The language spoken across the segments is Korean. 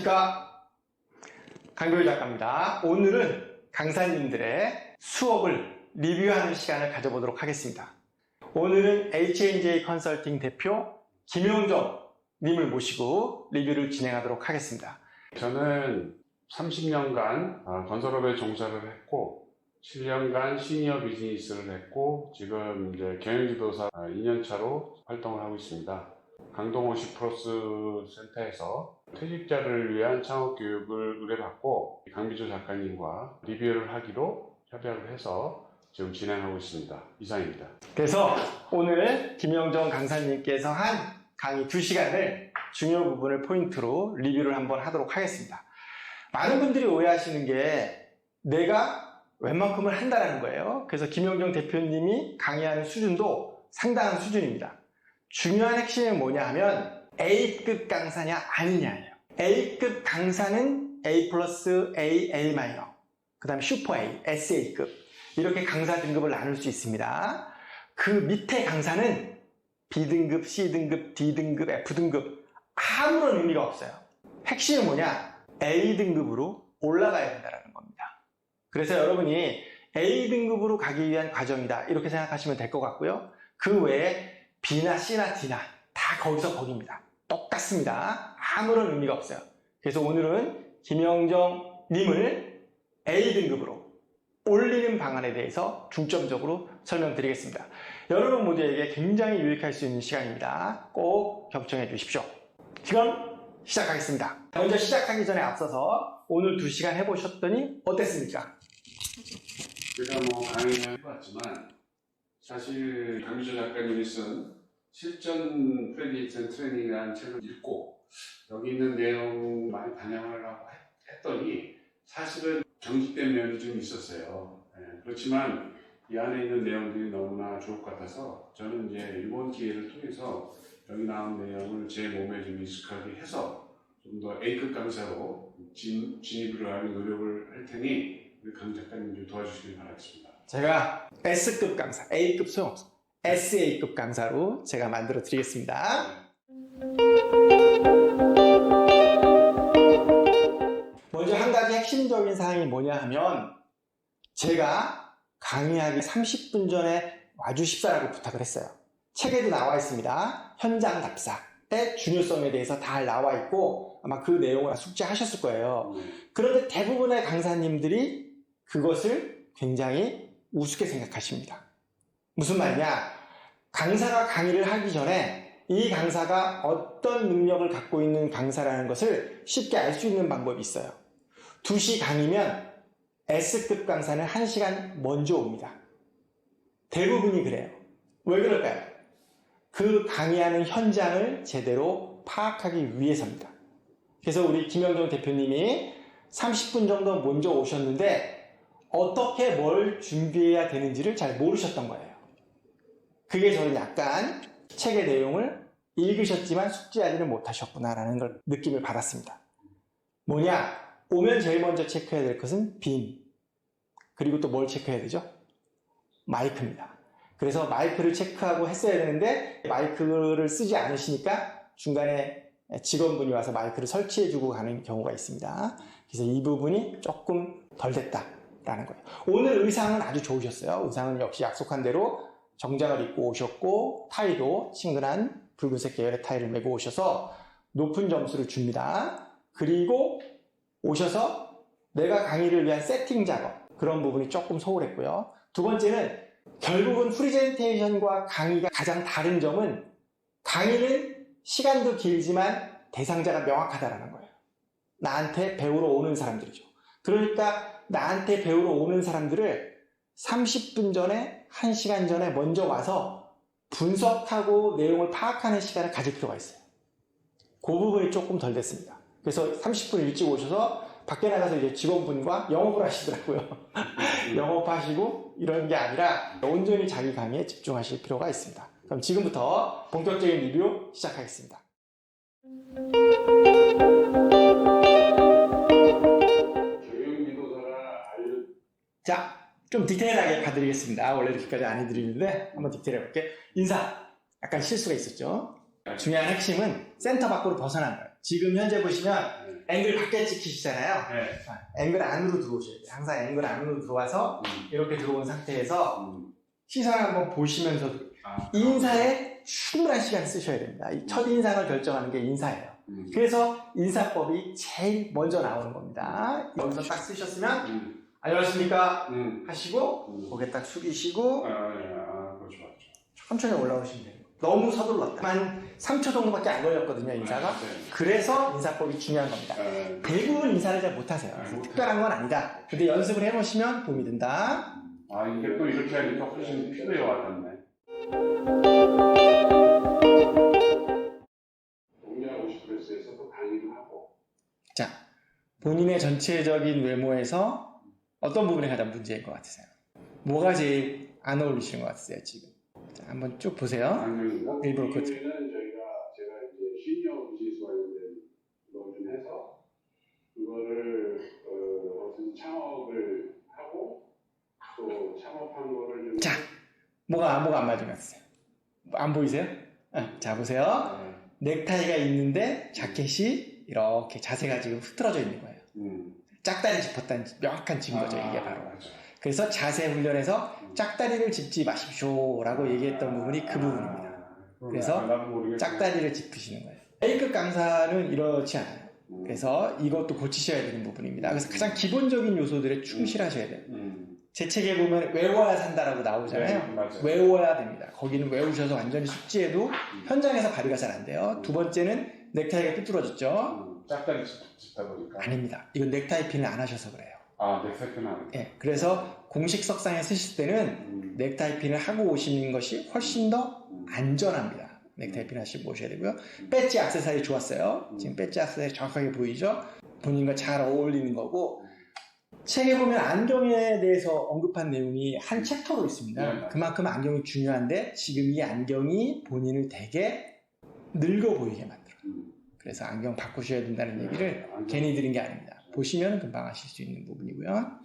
안녕하십니까, 강도일 작가입니다. 오늘은 강사님들의 수업을 리뷰하는 시간을 가져보도록 하겠습니다. 오늘은 H&J 컨설팅 대표 김용정 님을 모시고 리뷰를 진행하도록 하겠습니다. 저는 30년간 건설업에 종사를 했고 7년간 시니어 비즈니스를 했고 지금 이제 경영지도사 2년차로 활동을 하고 있습니다. 강동 50플러스 센터에서 퇴직자를 위한 창업교육을 의뢰받고 강비조 작가님과 리뷰를 하기로 협약을 해서 지금 진행하고 있습니다. 이상입니다. 그래서 오늘 김용정 강사님께서 한 강의 2시간을 중요 부분을 포인트로 리뷰를 한번 하도록 하겠습니다. 많은 분들이 오해하시는 게 내가 웬만큼을 한다는 거예요. 그래서 김용정 대표님이 강의하는 수준도 상당한 수준입니다. 중요한 핵심이 뭐냐 하면 A급 강사냐 아니냐예요. A급 강사는 A 플러스 A, A 마이너, 그 다음에 슈퍼 A, SA급 이렇게 강사 등급을 나눌 수 있습니다. 그 밑에 강사는 B등급, C등급, D등급, F등급 아무런 의미가 없어요. 핵심은 뭐냐? A등급으로 올라가야 된다는 겁니다. 그래서 여러분이 A등급으로 가기 위한 과정이다 이렇게 생각하시면 될 것 같고요. 그 외에 B나 C나 D나 다 거기서 거기입니다. 똑같습니다. 아무런 의미가 없어요. 그래서 오늘은 김용정 님을 A등급으로 올리는 방안에 대해서 중점적으로 설명드리겠습니다. 여러분 모두에게 굉장히 유익할 수 있는 시간입니다. 꼭 경청해 주십시오. 지금 시작하겠습니다. 먼저 시작하기 전에 앞서서 오늘 2시간 해보셨더니 어땠습니까? 제가 강의를 해봤지만 사실 강비조 작가님이 쓴 실전 프레디션 트레이닝이라는 책을 읽고 여기 있는 내용 많이 반영을 하고 했더니 사실은 경직된 면이 좀 있었어요. 그렇지만 이 안에 있는 내용들이 너무나 좋을 것 같아서 저는 이제 이번 기회를 통해서 여기 나온 내용을 제 몸에 좀 익숙하게 해서 좀 더 A급 강사로 진입을 하는 노력을 할 테니 우리 강 작가님 좀 도와주시길 바라겠습니다. 제가 S급 강사, A급 소용없어 SA급 강사로 제가 만들어 드리겠습니다. 먼저 한 가지 핵심적인 사항이 뭐냐 하면 제가 강의하기 30분 전에 와주십사라고 부탁을 했어요. 책에도 나와 있습니다. 현장 답사의 중요성에 대해서 다 나와 있고 아마 그 내용을 숙지하셨을 거예요. 그런데 대부분의 강사님들이 그것을 굉장히 우습게 생각하십니다. 무슨 말이냐? 강사가 강의를 하기 전에 이 강사가 어떤 능력을 갖고 있는 강사라는 것을 쉽게 알 수 있는 방법이 있어요. 2시 강의면 S급 강사는 1시간 먼저 옵니다. 대부분이 그래요. 왜 그럴까요? 그 강의하는 현장을 제대로 파악하기 위해서입니다. 그래서 우리 김용정 대표님이 30분 정도 먼저 오셨는데 어떻게 뭘 준비해야 되는지를 잘 모르셨던 거예요. 그게 저는 약간 책의 내용을 읽으셨지만 숙지하지를 못하셨구나라는 걸 느낌을 받았습니다. 뭐냐? 오면 제일 먼저 체크해야 될 것은 빔. 그리고 또 뭘 체크해야 되죠? 마이크입니다. 그래서 마이크를 체크하고 했어야 되는데 마이크를 쓰지 않으시니까 중간에 직원분이 와서 마이크를 설치해주고 가는 경우가 있습니다. 그래서 이 부분이 조금 덜 됐다라는 거예요. 오늘 의상은 아주 좋으셨어요. 의상은 역시 약속한 대로 정장을 입고 오셨고 타이도 친근한 붉은색 계열의 타이를 메고 오셔서 높은 점수를 줍니다. 그리고 오셔서 내가 강의를 위한 세팅 작업 그런 부분이 조금 소홀했고요. 두 번째는 결국은 프리젠테이션과 강의가 가장 다른 점은 강의는 시간도 길지만 대상자가 명확하다는 거예요. 나한테 배우러 오는 사람들이죠. 그러니까 나한테 배우러 오는 사람들을 30분 전에 1시간 전에 먼저 와서 분석하고 내용을 파악하는 시간을 가질 필요가 있어요. 그 부분이 조금 덜 됐습니다. 그래서 30분 일찍 오셔서 밖에 나가서 이제 직원분과 영업을 하시더라고요. 영업하시고 이런 게 아니라 온전히 자기 강의에 집중하실 필요가 있습니다. 그럼 지금부터 본격적인 리뷰 시작하겠습니다. 자, 좀 디테일하게 봐드리겠습니다. 원래 이렇게까지 안 해드리는데 한번 디테일하게 볼게요. 인사, 약간 실수가 있었죠. 중요한 핵심은 센터 밖으로 벗어난 거예요. 지금 현재 보시면 앵글 밖에 찍히시잖아요. 네. 앵글 안으로 들어오셔야 돼요. 항상 앵글 안으로 들어와서 이렇게 들어온 상태에서 시선을 한번 보시면서 인사에 충분한 시간 쓰셔야 됩니다. 이 첫인상을 결정하는 게 인사예요. 그래서 인사법이 제일 먼저 나오는 겁니다. 여기서 딱 쓰셨으면 안녕하십니까 하시고 고개 딱 숙이시고 그렇죠. 천천히 올라오시면 돼요. 너무 서둘렀다. 한 3초 정도밖에 안 걸렸거든요, 인사가. 네. 그래서 인사법이 중요한 겁니다. 대부분 인사를 잘 못하세요. 그래서 특별한 건 아니다. 근데 연습을 해보시면 도움이 된다. 이게 또 이렇게 하니까 훨씬 필요해 와닿네. 동양 50%에서도 강의를 하고. 자, 본인의 전체적인 외모에서 어떤 부분이 가장 문제인 것 같으세요? 뭐가 제일 안 어울리시는 것 같으세요, 지금? 자, 한번 쭉 보세요. 안경인가? 일부러 는 제가 이제 시니어 비즈니스 관련된 걸 좀 해서 그거를 어떤 창업을 하고 또 창업한 거를 좀. 자, 뭐가 안 맞은 것 같으세요? 안 보이세요? 자, 보세요. 넥타이가 있는데 자켓이 이렇게 자세가 지금 흐트러져 있는 거예요. 짝다리 짚었다는 명확한 증거죠, 이게 바로. 맞아. 그래서 자세 훈련에서 짝다리를 짚지 마십시오 라고 얘기했던 부분이 그 부분입니다. 그래서 짝다리를 짚으시는 거예요. A급 강사는 이렇지 않아요. 그래서 이것도 고치셔야 되는 부분입니다. 그래서 가장 기본적인 요소들에 충실하셔야 돼요. 제 책에 보면 외워야 산다라고 나오잖아요. 네, 외워야 됩니다. 거기는 외우셔서 완전히 숙지해도 현장에서 발휘가 잘 안 돼요. 두 번째는 넥타이가 삐뚤어졌죠. 짝다리 짚다 보니까. 아닙니다. 이건 넥타이 핀을 안 하셔서 그래요. 넥타이는 안 해. 예, 그래서 공식 석상에 쓰실 때는 넥타이 핀을 하고 오시는 것이 훨씬 더 안전합니다. 넥타이 핀 하시고 오셔야 되고요. 배지 액세서리 좋았어요. 지금 배지 액세서리 정확하게 보이죠? 본인과 잘 어울리는 거고, 책에 보면 안경에 대해서 언급한 내용이 한 챕터로 있습니다. 네. 그만큼 안경이 중요한데 지금 이 안경이 본인을 되게 늙어 보이게 만들어요. 그래서 안경 바꾸셔야 된다는 얘기를 괜히 드린 게 아닙니다. 보시면 금방 아실 수 있는 부분이고요.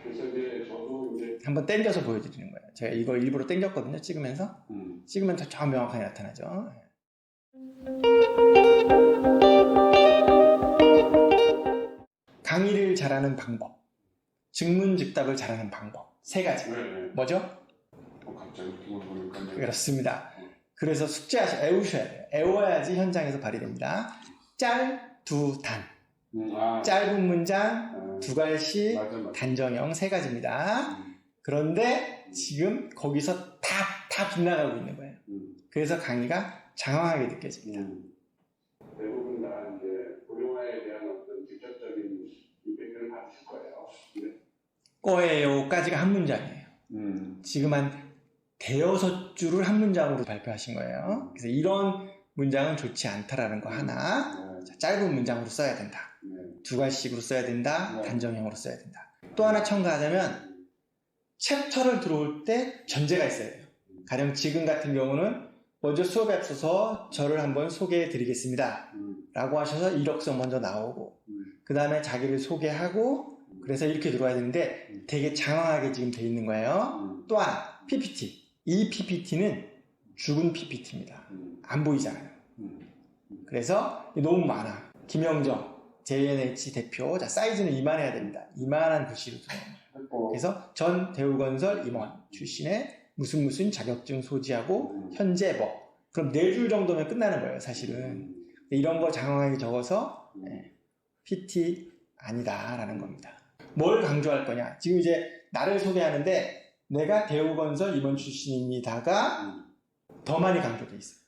그래서 이제 저도 이제 한번 당겨서 보여드리는 거예요. 제가 이거 일부러 당겼거든요. 찍으면서. 찍으면 더 명확하게 나타나죠. 강의를 잘하는 방법, 즉문즉답을 잘하는 방법, 세 가지. 뭐죠? 갑자기 이렇게 보니까 그렇습니다. 그래서 애우셔야 돼요. 애워야지 현장에서 발휘됩니다. 짤, 단. 짧은 문장, 두 갈씩, 맞아. 단정형 세 가지입니다. 그런데 지금 거기서 다 빗나가고 있는 거예요. 그래서 강의가 장황하게 느껴집니다. 대부분 다 이제 고령화에 대한 어떤 직접적인 임팩트를 받으실 거예요. 거예요까지가 한 문장이에요. 지금 한 대여섯 줄을 한 문장으로 발표하신 거예요. 그래서 이런 문장은 좋지 않다라는 거 하나. 자, 짧은 문장으로 써야 된다. 두 갈씩으로 써야 된다. 단정형으로 써야 된다. 또 하나 첨가하자면 챕터를 들어올 때 전제가 있어야 돼요. 가령 지금 같은 경우는 먼저 수업에 앞서서 저를 한번 소개해 드리겠습니다 라고 하셔서 이력서 먼저 나오고 그 다음에 자기를 소개하고 그래서 이렇게 들어와야 되는데 되게 장황하게 지금 돼 있는 거예요. 또한 PPT, 이 PPT는 죽은 PPT입니다. 안 보이잖아요. 그래서 너무 많아. 김영정 JNH 대표, 자 사이즈는 이만해야 됩니다. 이만한 글씨로 들어옵니다. 그래서 전 대우건설 임원 출신의 무슨 자격증 소지하고 현재 뭐 그럼 4줄 정도면 끝나는 거예요, 사실은. 이런 거 장황하게 적어서 PT 아니다라는 겁니다. 뭘 강조할 거냐? 지금 이제 나를 소개하는데 내가 대우건설 임원 출신입니다가 더 많이 강조돼 있어요.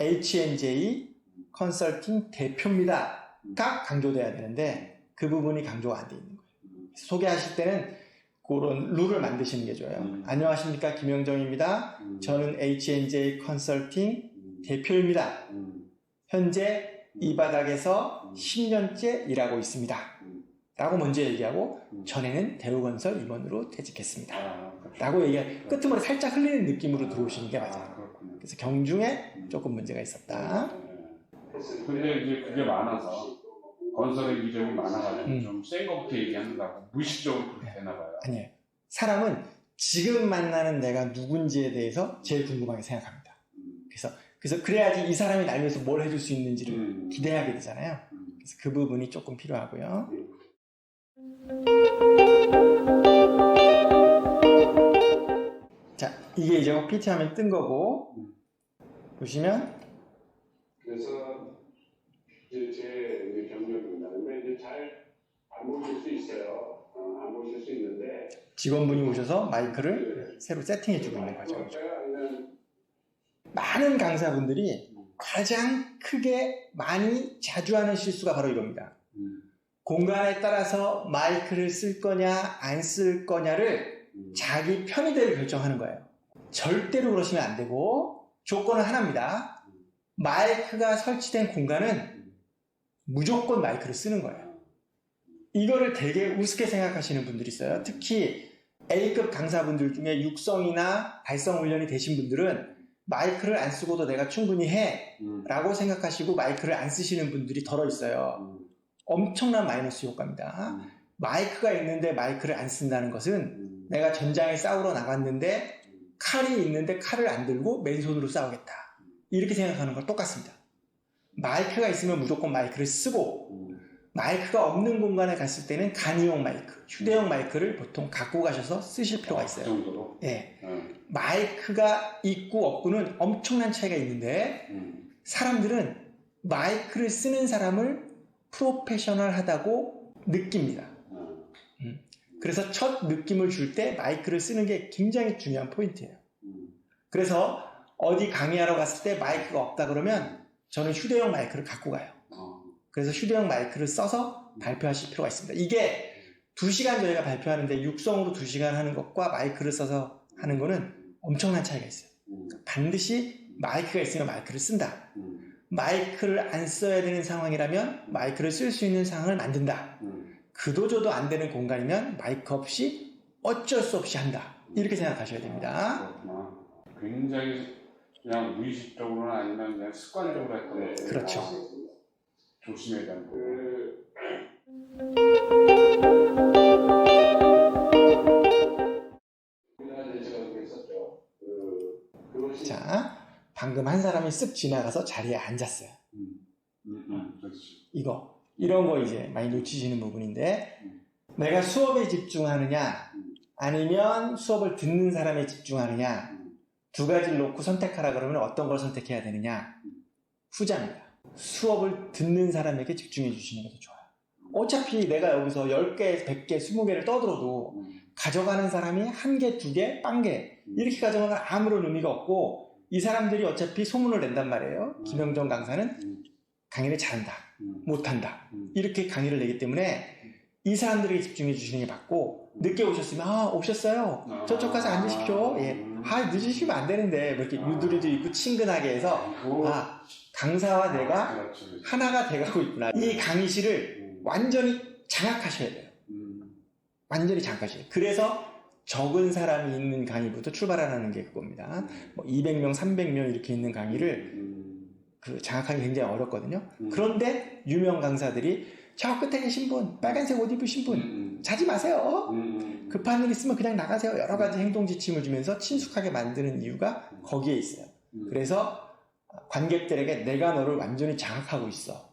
H&J 컨설팅 대표입니다가 강조돼야 되는데 그 부분이 강조가 안 돼 있는 거예요. 소개하실 때는 그런 룰을 만드시는 게 좋아요. 안녕하십니까, 김영정입니다. 저는 H&J 컨설팅 대표입니다. 현재 이 바닥에서 10년째 일하고 있습니다. 라고 먼저 얘기하고 전에는 대우건설 임원으로 퇴직했습니다. 라고 얘기하고 끝머리 살짝 흘리는 느낌으로 들어오시는 게 맞아요. 그래서 경중에 조금 문제가 있었다. 근데 이제 그게 많아서 건설의 규정이 많아가지고 좀 센 거부터 얘기한다고 무의식적으로 그렇게 되나 봐요. 아니에요. 사람은 지금 만나는 내가 누군지에 대해서 제일 궁금하게 생각합니다. 그래서 그래야지 이 사람이 날 위해서 뭘 해줄 수 있는지를 기대하게 되잖아요. 그래서 그 부분이 조금 필요하고요. 자, 이게 이제 PT 화면 뜬 거고 보시면 그래서 이제 제 경력입니다. 근데 이제 잘 안 보실 수 있어요. 안 보실 수 있는데 직원분이 오셔서 마이크를 새로 세팅해 주고 있는 거죠. 많은 강사분들이 가장 크게 많이 자주 하는 실수가 바로 이겁니다. 공간에 따라서 마이크를 쓸 거냐 안 쓸 거냐를 자기 편의대로 결정하는 거예요. 절대로 그러시면 안 되고 조건은 하나입니다. 마이크가 설치된 공간은 무조건 마이크를 쓰는 거예요. 이거를 되게 우습게 생각하시는 분들이 있어요. 특히 A급 강사분들 중에 육성이나 발성 훈련이 되신 분들은 마이크를 안 쓰고도 내가 충분히 해 라고 생각하시고 마이크를 안 쓰시는 분들이 덜어 있어요. 엄청난 마이너스 효과입니다. 마이크가 있는데 마이크를 안 쓴다는 것은 내가 전장에 싸우러 나갔는데 칼이 있는데 칼을 안 들고 맨손으로 싸우겠다. 이렇게 생각하는 거 똑같습니다. 마이크가 있으면 무조건 마이크를 쓰고 마이크가 없는 공간에 갔을 때는 간이용 마이크, 휴대용 마이크를 보통 갖고 가셔서 쓰실 필요가 있어요. 그 정도로? 예. 마이크가 있고 없고는 엄청난 차이가 있는데 사람들은 마이크를 쓰는 사람을 프로페셔널하다고 느낍니다. 그래서 첫 느낌을 줄 때 마이크를 쓰는 게 굉장히 중요한 포인트예요. 그래서 어디 강의하러 갔을 때 마이크가 없다 그러면 저는 휴대용 마이크를 갖고 가요. 그래서 휴대용 마이크를 써서 발표하실 필요가 있습니다. 이게 2시간 저희가 발표하는데 육성으로 2시간 하는 것과 마이크를 써서 하는 거는 엄청난 차이가 있어요. 반드시 마이크가 있으면 마이크를 쓴다. 마이크를 안 써야 되는 상황이라면 마이크를 쓸 수 있는 상황을 만든다. 그도저도 안 되는 공간이면 마이크 없이 어쩔 수 없이 한다. 이렇게 생각하셔야 됩니다. 그렇구나. 굉장히 그냥 무의식적으로는 아니면 그냥 습관적으로 했던 거. 그렇죠. 조심해야 되는 거. 자, 방금 한 사람이 쓱 지나가서 자리에 앉았어요. 그렇지. 이런 거 이제 많이 놓치시는 부분인데 내가 수업에 집중하느냐 아니면 수업을 듣는 사람에 집중하느냐 두 가지를 놓고 선택하라 그러면 어떤 걸 선택해야 되느냐? 후자입니다. 수업을 듣는 사람에게 집중해 주시는 게 더 좋아요. 어차피 내가 여기서 10개, 100개, 20개를 떠들어도 가져가는 사람이 1개, 2개, 1개 이렇게 가져가면 아무런 의미가 없고 이 사람들이 어차피 소문을 낸단 말이에요. 김영정 강사는 강의를 잘한다, 못한다 이렇게 강의를 내기 때문에 이 사람들에게 집중해 주시는 게 맞고 늦게 오셨으면 오셨어요. 저쪽 가서 앉으십시오. 예. 늦으시면 안 되는데 뭐 이렇게 유두리도 있고 친근하게 해서 강사와 내가 하나가 돼가고 있구나. 이 강의실을 완전히 장악하셔야 돼요. 완전히 장악하셔야 돼요. 그래서 적은 사람이 있는 강의부터 출발하는 게 그겁니다. 뭐 200명, 300명 이렇게 있는 강의를 장악하기 굉장히 어렵거든요. 그런데 유명 강사들이 저 끝에 계신 분, 빨간색 옷 입으신 분 자지 마세요. 급한 일 있으면 그냥 나가세요. 여러 가지 행동 지침을 주면서 친숙하게 만드는 이유가 거기에 있어요. 그래서 관객들에게 내가 너를 완전히 장악하고 있어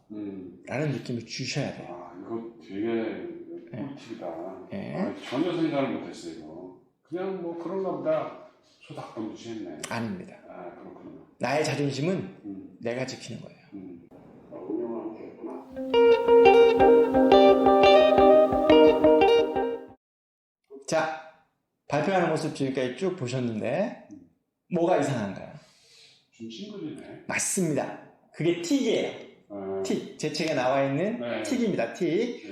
라는 느낌을 주셔야 돼요. 이거 되게 꿀팁이다. 네. 전혀 생각을 못했어요. 이거. 그냥 뭐 그런가 보다 소닥감듯이 했네. 아닙니다. 그렇군요. 나의 자존심은 내가 지키는 거예요. 자, 발표하는 모습 지금까지 쭉 보셨는데 뭐가 이상한가요? 좀 찡그리네. 맞습니다. 그게 틱이에요. 틱. 제 책에 나와 있는 틱입니다. 틱.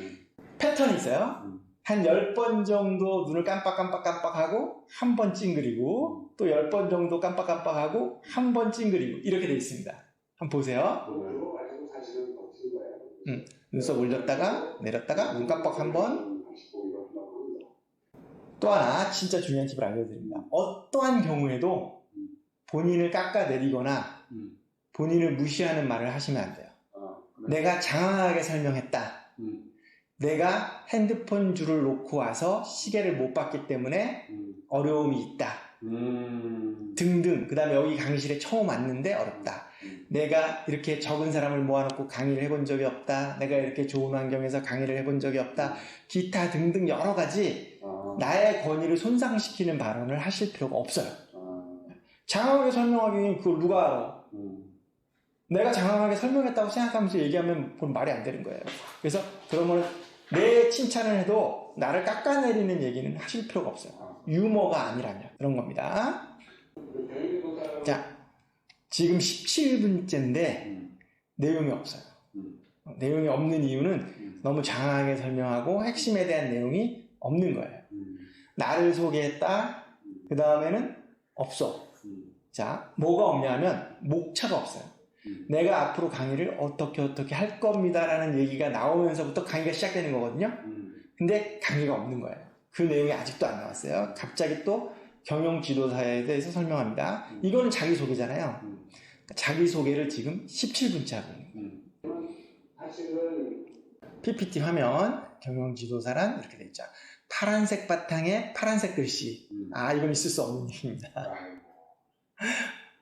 패턴이 있어요. 한 10번 정도 눈을 깜빡깜빡깜빡하고 한 번 찡그리고 또 10번 정도 깜빡깜빡하고 한 번 찡그리고 이렇게 되어 있습니다. 한번 보세요. 눈썹 올렸다가 내렸다가 눈 깜빡 한 번. 또 하나 진짜 중요한 팁을 알려드립니다. 어떠한 경우에도 본인을 깎아내리거나 본인을 무시하는 말을 하시면 안 돼요. 내가 장황하게 설명했다. 내가 핸드폰 줄을 놓고 와서 시계를 못 봤기 때문에 어려움이 있다. 등등. 그 다음에 여기 강의실에 처음 왔는데 어렵다. 내가 이렇게 적은 사람을 모아놓고 강의를 해본 적이 없다. 내가 이렇게 좋은 환경에서 강의를 해본 적이 없다. 기타 등등 여러 가지 나의 권위를 손상시키는 발언을 하실 필요가 없어요. 장황하게 설명하기 그걸 누가 알아? 내가 장황하게 설명했다고 생각하면서 얘기하면 그건 말이 안 되는 거예요. 그래서 그런 거는 내 칭찬을 해도 나를 깎아내리는 얘기는 하실 필요가 없어요. 유머가 아니라면 그런 겁니다. 자, 지금 17분째인데 내용이 없어요. 내용이 없는 이유는 너무 장황하게 설명하고 핵심에 대한 내용이 없는 거예요. 나를 소개했다. 그 다음에는 없어. 자, 뭐가 없냐면 목차가 없어요. 내가 앞으로 강의를 어떻게 할 겁니다 라는 얘기가 나오면서부터 강의가 시작되는 거거든요. 근데 강의가 없는 거예요. 그 내용이 아직도 안 나왔어요. 갑자기 또 경영지도사에 대해서 설명합니다. 이거는 자기소개잖아요. 자기소개를 지금 17분째 하고 있는 거예요. PPT 화면 경영지도사란 이렇게 돼 있죠. 파란색 바탕에 파란색 글씨. 아, 이건 있을 수 없는 얘기입니다.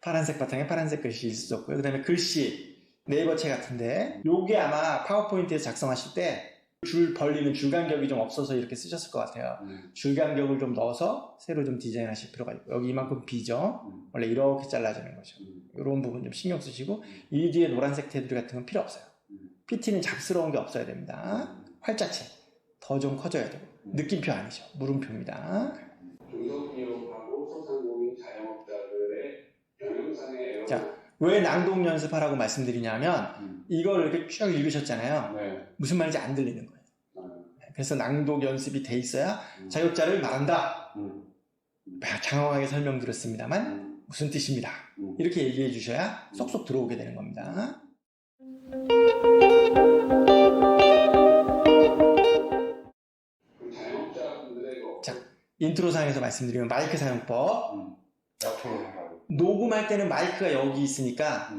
파란색 바탕에 파란색 글씨 있을 수 없고요. 그 다음에 글씨, 네이버체 같은데 요게 아마 파워포인트에서 작성하실 때 줄 벌리는 줄 간격이 좀 없어서 이렇게 쓰셨을 것 같아요. 줄 간격을 좀 넣어서 새로 좀 디자인하실 필요가 있고 여기 이만큼 비죠. 원래 이렇게 잘라지는 거죠. 이런 부분 좀 신경 쓰시고 이 뒤에 노란색 테두리 같은 건 필요 없어요. PT는 잡스러운 게 없어야 됩니다. 활자체 더 좀 커져야 되고 느낌표 아니죠. 물음표입니다. 중소기업하고 소상공인 자영업자들의 경영상의 에러. 자, 왜 낭독 연습하라고 말씀드리냐면 이걸 이렇게 쭉 읽으셨잖아요. 네. 무슨 말인지 안 들리는 거예요. 그래서 낭독 연습이 돼 있어야 자격자를 말한다. 장황하게 설명드렸습니다만 무슨 뜻입니다. 이렇게 얘기해 주셔야 쏙쏙 들어오게 되는 겁니다. 자, 인트로상에서 말씀드리면 마이크 사용법. 녹음할 때는 마이크가 여기 있으니까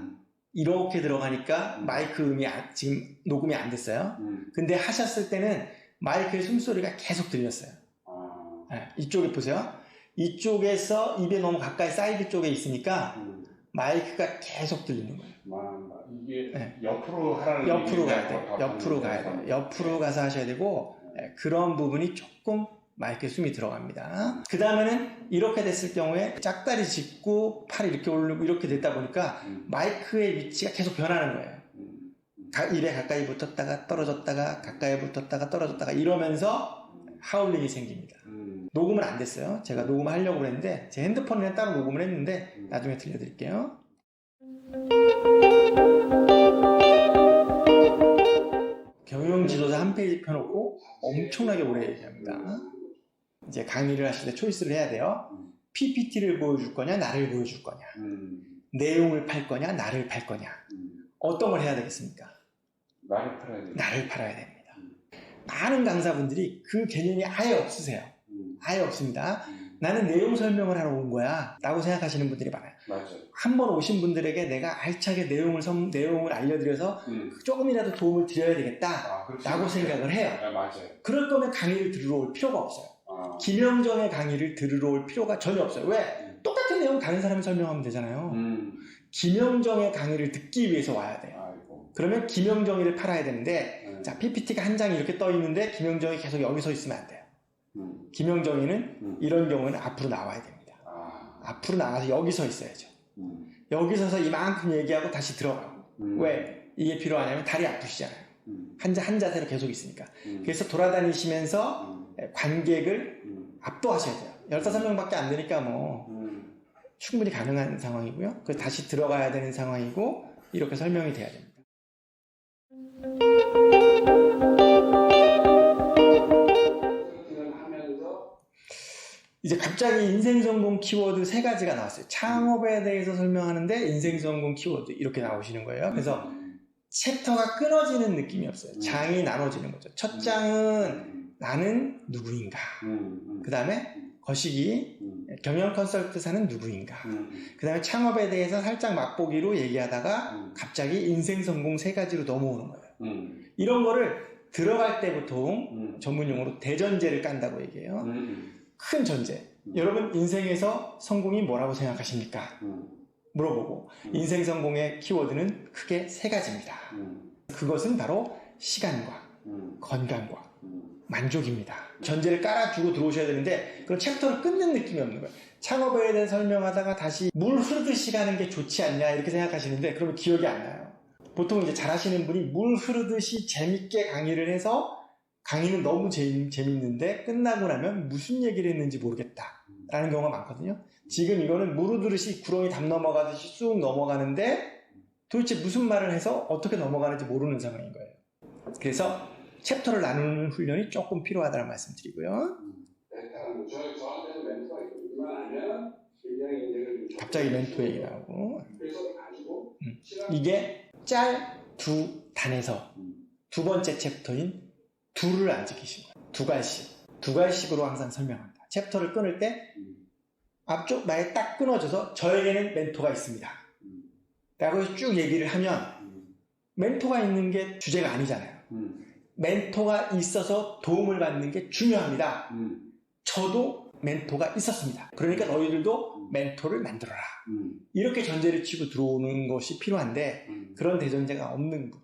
이렇게 들어가니까 마이크 음이 지금 녹음이 안 됐어요. 근데 하셨을 때는 마이크의 숨소리가 계속 들렸어요. 네, 이쪽에 보세요. 이쪽에서 입에 너무 가까이 사이드 쪽에 있으니까 마이크가 계속 들리는 거예요. 이게 네. 옆으로 하라는 옆으로 가야 돼요. 옆으로 가야 돼요. 옆으로 가서 하셔야 되고 네, 그런 부분이 조금 마이크에 숨이 들어갑니다. 그 다음에는 이렇게 됐을 경우에 짝다리 짚고 팔이 이렇게 올리고 이렇게 됐다 보니까 마이크의 위치가 계속 변하는 거예요. 입에 가까이 붙었다가 떨어졌다가 가까이 붙었다가 떨어졌다가 이러면서 하울링이 생깁니다. 녹음은 안 됐어요. 제가 녹음하려고 그랬는데 제 핸드폰에 따로 녹음을 했는데 나중에 들려드릴게요. 경영지도자 한 페이지 펴놓고 엄청나게 오래 얘기합니다. 이제 강의를 하실 때 초이스를 해야 돼요. PPT를 보여줄 거냐, 나를 보여줄 거냐. 내용을 팔 거냐, 나를 팔 거냐. 어떤 걸 해야 되겠습니까? 나를 팔아야 됩니다. 많은 강사분들이 그 개념이 아예 없으세요. 아예 없습니다. 나는 내용 설명을 하러 온 거야 라고 생각하시는 분들이 많아요. 맞아요. 한 번 오신 분들에게 내가 알차게 내용을 알려드려서 조금이라도 도움을 드려야 되겠다 라고 생각을 해요. 맞아요. 그럴 거면 강의를 들으러 올 필요가 없어요. 김영정의 강의를 들으러 올 필요가 전혀 없어요. 왜? 똑같은 내용 다른 사람이 설명하면 되잖아요. 김영정의 강의를 듣기 위해서 와야 돼요. 그러면 김영정이를 팔아야 되는데 자, PPT가 한 장이 이렇게 떠 있는데 김영정이 계속 여기 서 있으면 안 돼요. 김영정이는 이런 경우에는 앞으로 나와야 됩니다. 앞으로 나와서 여기 서 있어야죠. 여기 서서 이만큼 얘기하고 다시 들어가고. 왜? 이게 필요하냐면 다리 아프시잖아요. 한 자세로 계속 있으니까. 그래서 돌아다니시면서 관객을 압도하셔야 돼요. 15명밖에 안 되니까 뭐 충분히 가능한 상황이고요. 그 다시 들어가야 되는 상황이고 이렇게 설명이 돼야 됩니다. 이제 갑자기 인생성공 키워드 3가지가 나왔어요. 창업에 대해서 설명하는데 인생성공 키워드 이렇게 나오시는 거예요. 그래서 챕터가 끊어지는 느낌이 없어요. 장이 나눠지는 거죠. 첫 장은 나는 누구인가. 그 다음에 거시기 경영 컨설트사는 누구인가. 그 다음에 창업에 대해서 살짝 맛보기로 얘기하다가 갑자기 인생성공 3가지로 넘어오는 거예요. 이런 거를 들어갈 때 보통 전문용어로 대전제를 깐다고 얘기해요. 큰 전제. 여러분 인생에서 성공이 뭐라고 생각하십니까? 물어보고 인생 성공의 키워드는 크게 세 가지입니다. 그것은 바로 시간과 건강과 만족입니다. 전제를 깔아주고 들어오셔야 되는데 그런 챕터를 끊는 느낌이 없는 거예요. 창업에 대해 설명하다가 다시 물 흐르듯이 가는 게 좋지 않냐 이렇게 생각하시는데 그러면 기억이 안 나요. 보통 이제 잘하시는 분이 물 흐르듯이 재밌게 강의를 해서 강의는 너무 재밌는데 끝나고 나면 무슨 얘기를 했는지 모르겠다 라는 경우가 많거든요. 지금 이거는 물 흐르듯이 구렁이 담 넘어가듯이 쑥 넘어가는데 도대체 무슨 말을 해서 어떻게 넘어가는지 모르는 상황인 거예요. 그래서 챕터를 나누는 훈련이 조금 필요하다는 말씀 드리고요. 저한테는 멘토가 있지만 아니면 굉장히 인생을 갑자기 멘토 얘기 나오고 그래서 가지고 이게 짤 두 단에서 두 번째 챕터인 둘을 안 지키신 거예요. 두 갈씩으로 항상 설명합니다. 챕터를 끊을 때 앞쪽 말이 딱 끊어져서 저에게는 멘토가 있습니다 라고 쭉 얘기를 하면 멘토가 있는 게 주제가 아니잖아요. 멘토가 있어서 도움을 받는 게 중요합니다. 저도 멘토가 있었습니다. 그러니까 너희들도 멘토를 만들어라. 이렇게 전제를 치고 들어오는 것이 필요한데 그런 대전제가 없는 분.